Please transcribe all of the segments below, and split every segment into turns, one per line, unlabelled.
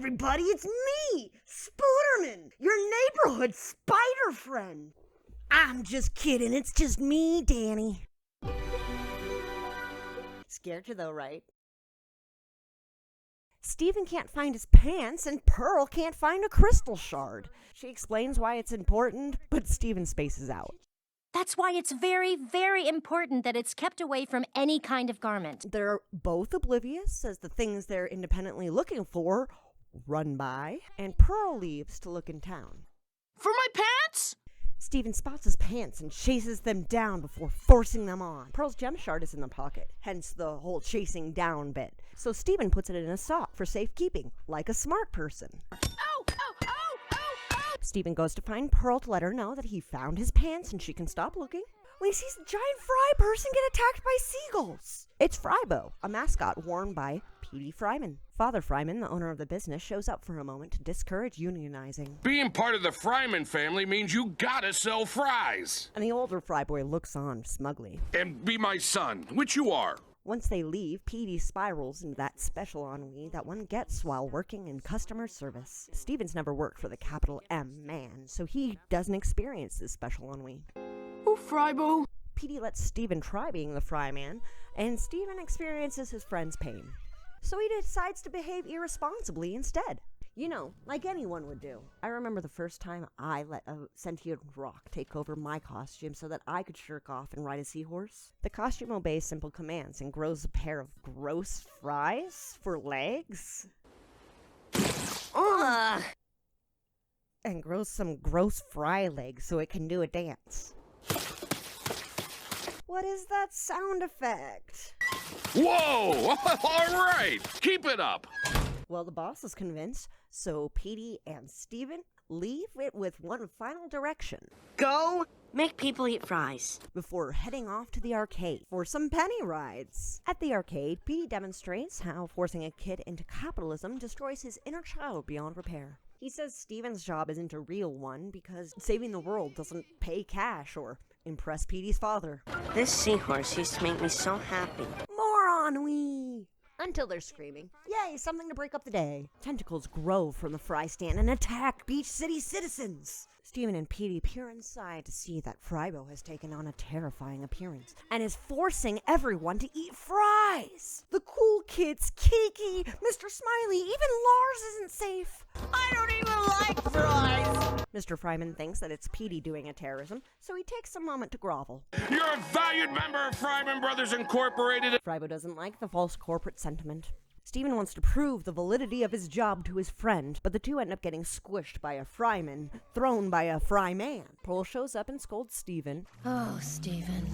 everybody, it's me, Spooderman, your neighborhood spider friend. I'm just kidding, it's just me, Danny. Scared you though, right? Steven can't find his pants, and Pearl can't find a crystal shard. She explains why it's important, but Steven spaces out.
That's why it's very, very important that it's kept away from any kind of garment.
They're both oblivious as the things they're independently looking for run by, and Pearl leaves to look in town.
For my pants?
Steven spots his pants and chases them down before forcing them on. Pearl's gem shard is in the pocket, hence the whole chasing down bit. So Steven puts it in a sock for safekeeping, like a smart person.
Ow! Ow! Ow! Ow! Ow!
Steven goes to find Pearl to let her know that he found his pants and she can stop looking, when he sees a giant fry person get attacked by seagulls. It's Frybo, a mascot worn by Petey Fryman. Father Fryman, the owner of the business, shows up for a moment to discourage unionizing.
Being part of the Fryman family means you gotta sell fries.
And the older Fryboy looks on smugly.
And be my son, which you are.
Once they leave, Petey spirals into that special ennui that one gets while working in customer service. Steven's never worked for the capital M man, so he doesn't experience this special ennui.
Oh, Frybo.
Petey lets Steven try being the fry man, and Steven experiences his friend's pain. So he decides to behave irresponsibly instead. You know, like anyone would do. I remember the first time I let a sentient rock take over my costume so that I could shirk off and ride a seahorse. The costume obeys simple commands and grows a pair of gross fries for legs.
Ugh.
And grows some gross fry legs so it can do a dance. What is that sound effect?
Whoa! All right! Keep it up!
Well, the boss is convinced, so Petey and Steven leave it with one final direction.
Go make people eat fries.
Before heading off to the arcade for some penny rides. At the arcade, Petey demonstrates how forcing a kid into capitalism destroys his inner child beyond repair. He says Steven's job isn't a real one because saving the world doesn't pay cash or impress Petey's father.
This seahorse used to make me so happy.
More ennui! Until they're screaming, yay, something to break up the day. Tentacles grow from the fry stand and attack Beach City citizens. Steven and Petey peer inside to see that Frybo has taken on a terrifying appearance and is forcing everyone to eat fries. The cool kids, Kiki, Mr. Smiley, even Lars isn't safe.
I don't even like fries.
Mr. Fryman thinks that it's Petey doing a terrorism, so he takes a moment to grovel.
You're a valued member of Fryman Brothers Incorporated.
Frybo doesn't like the false corporate sentiment. Steven wants to prove the validity of his job to his friend, but the two end up getting squished by a fryman, thrown by a fry man. Pearl shows up and scolds Steven.
Oh, Steven.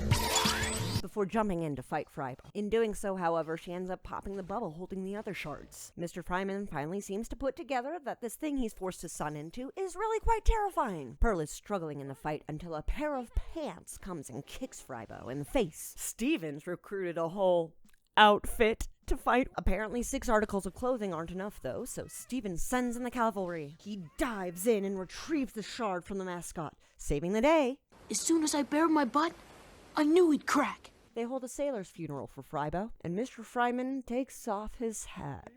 Before jumping in to fight Frybo. In doing so, however, she ends up popping the bubble holding the other shards. Mr. Fryman finally seems to put together that this thing he's forced his son into is really quite terrifying. Pearl is struggling in the fight until a pair of pants comes and kicks Frybo in the face. Steven's recruited a whole outfit to fight. Apparently 6 articles of clothing aren't enough though, so Steven sends in the cavalry. He dives in and retrieves the shard from the mascot, saving the day.
As soon as I bared my butt, I knew he'd crack.
They hold a sailor's funeral for Frybo, and Mr. Fryman takes off his hat.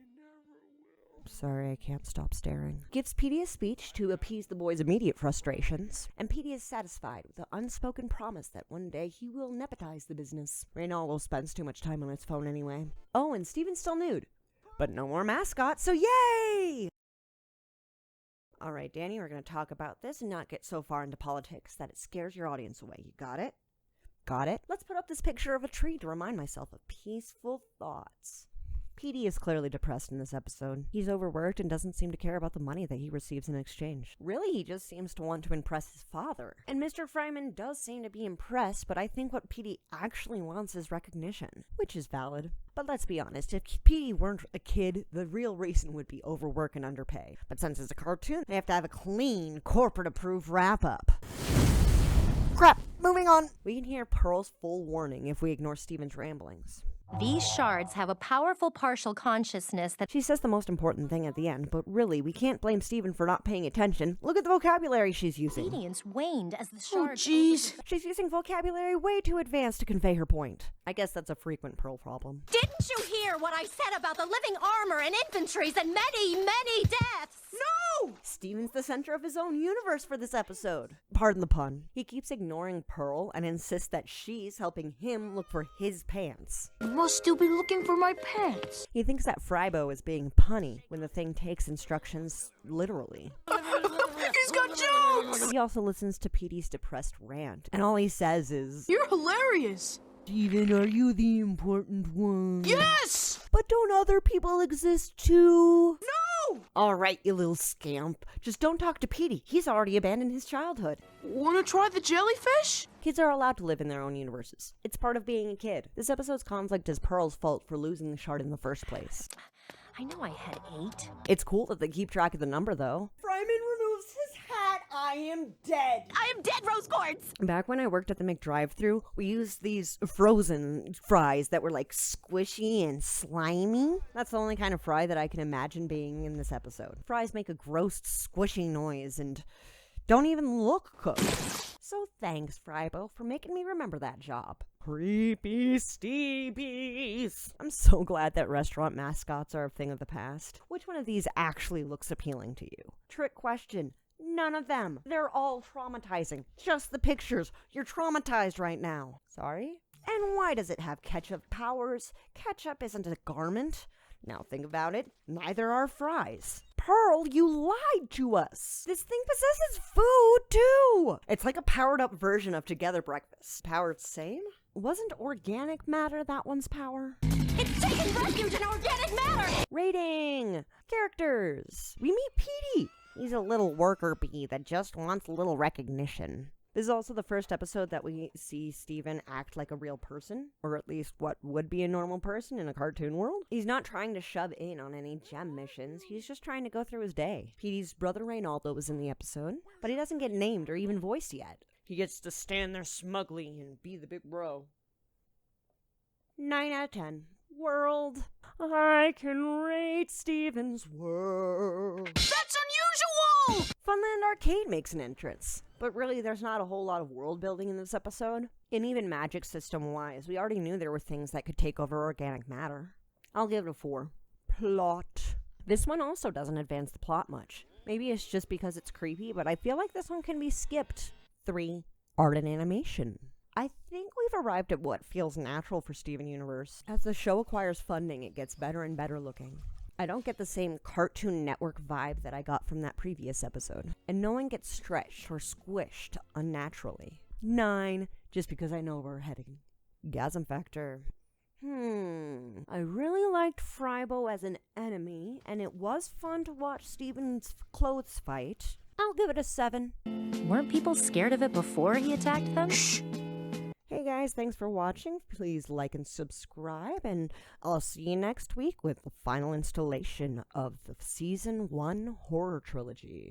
Sorry, I can't stop staring. Gives Petey a speech to appease the boy's immediate frustrations, and Petey is satisfied with the unspoken promise that one day he will nepotize the business. Reynaldo spends too much time on his phone anyway. Oh, and Steven's still nude. But no more mascots, so yay! Alright, Danny, we're going to talk about this and not get so far into politics that it scares your audience away. You got it? Got it? Let's put up this picture of a tree to remind myself of peaceful thoughts. Petey is clearly depressed in this episode. He's overworked and doesn't seem to care about the money that he receives in exchange. Really, he just seems to want to impress his father. And Mr. Fryman does seem to be impressed, but I think what Petey actually wants is recognition, which is valid. But let's be honest, if Petey weren't a kid, the real reason would be overwork and underpay. But since it's a cartoon, they have to have a clean, corporate-approved wrap-up. Crap, moving on. We can hear Pearl's full warning if we ignore Steven's ramblings.
These shards have a powerful partial consciousness that...
She says the most important thing at the end, but really, we can't blame Steven for not paying attention. Look at the vocabulary she's using.
Obedience waned as the
Oh,
shards...
jeez.
She's using vocabulary way too advanced to convey her point. I guess that's a frequent Pearl problem.
Didn't you hear what I said about the living armor and infantries and many, many dead?
Steven's the center of his own universe for this episode. Pardon the pun. He keeps ignoring Pearl and insists that she's helping him look for his pants.
You must still be looking for my pants.
He thinks that Frybo is being punny when the thing takes instructions literally.
He's got jokes!
He also listens to Petey's depressed rant, and all he says is,
You're hilarious.
Steven, are you the important one?
Yes!
But don't other people exist too?
No!
All right, you little scamp. Just don't talk to Petey. He's already abandoned his childhood.
Wanna try the jellyfish?
Kids are allowed to live in their own universes. It's part of being a kid. This episode's conflict is Pearl's fault for losing the shard in the first place.
I know I had 8.
It's cool that they keep track of the number, though. Fryman removes his hat. I am dead.
I am dead, Rose Quartz!
Back when I worked at the McDrive-thru, we used these frozen fries that were like squishy and slimy. That's the only kind of fry that I can imagine being in this episode. Fries make a gross squishy noise and don't even look cooked. So thanks, Frybo, for making me remember that job. Creepy Steebies. I'm so glad that restaurant mascots are a thing of the past. Which one of these actually looks appealing to you? Trick question. None of them. They're all traumatizing. Just the pictures. You're traumatized right now. Sorry? And why does it have ketchup powers? Ketchup isn't a garment. Now think about it. Neither are fries. Pearl, you lied to us. This thing possesses food, too. It's like a powered-up version of Together Breakfast. Powered same? Wasn't organic matter that one's power?
It's taking refuge in organic matter!
Rating. Characters. We meet Petey. He's a little worker bee that just wants a little recognition. This is also the first episode that we see Steven act like a real person, or at least what would be a normal person in a cartoon world. He's not trying to shove in on any gem missions, he's just trying to go through his day. Petey's brother Reynaldo was in the episode, but he doesn't get named or even voiced yet. He gets to stand there smugly and be the big bro. 9 out of 10. World. I can rate Steven's world.
That's unusual!
Funland Arcade makes an entrance, but really there's not a whole lot of world building in this episode. And even magic system wise, we already knew there were things that could take over organic matter. I'll give it a 4. Plot. This one also doesn't advance the plot much. Maybe it's just because it's creepy, but I feel like this one can be skipped. 3. Art and animation. I think we've arrived at what feels natural for Steven Universe. As the show acquires funding, it gets better and better looking. I don't get the same Cartoon Network vibe that I got from that previous episode. And no one gets stretched or squished unnaturally. 9, just because I know where we're heading. Gasm factor. I really liked Frybo as an enemy, and it was fun to watch Steven's clothes fight. I'll give it a 7.
Weren't people scared of it before he attacked them?
Shh!
Hey guys, thanks for watching. Please like and subscribe, and I'll see you next week with the final installation of the Season 1 horror trilogy.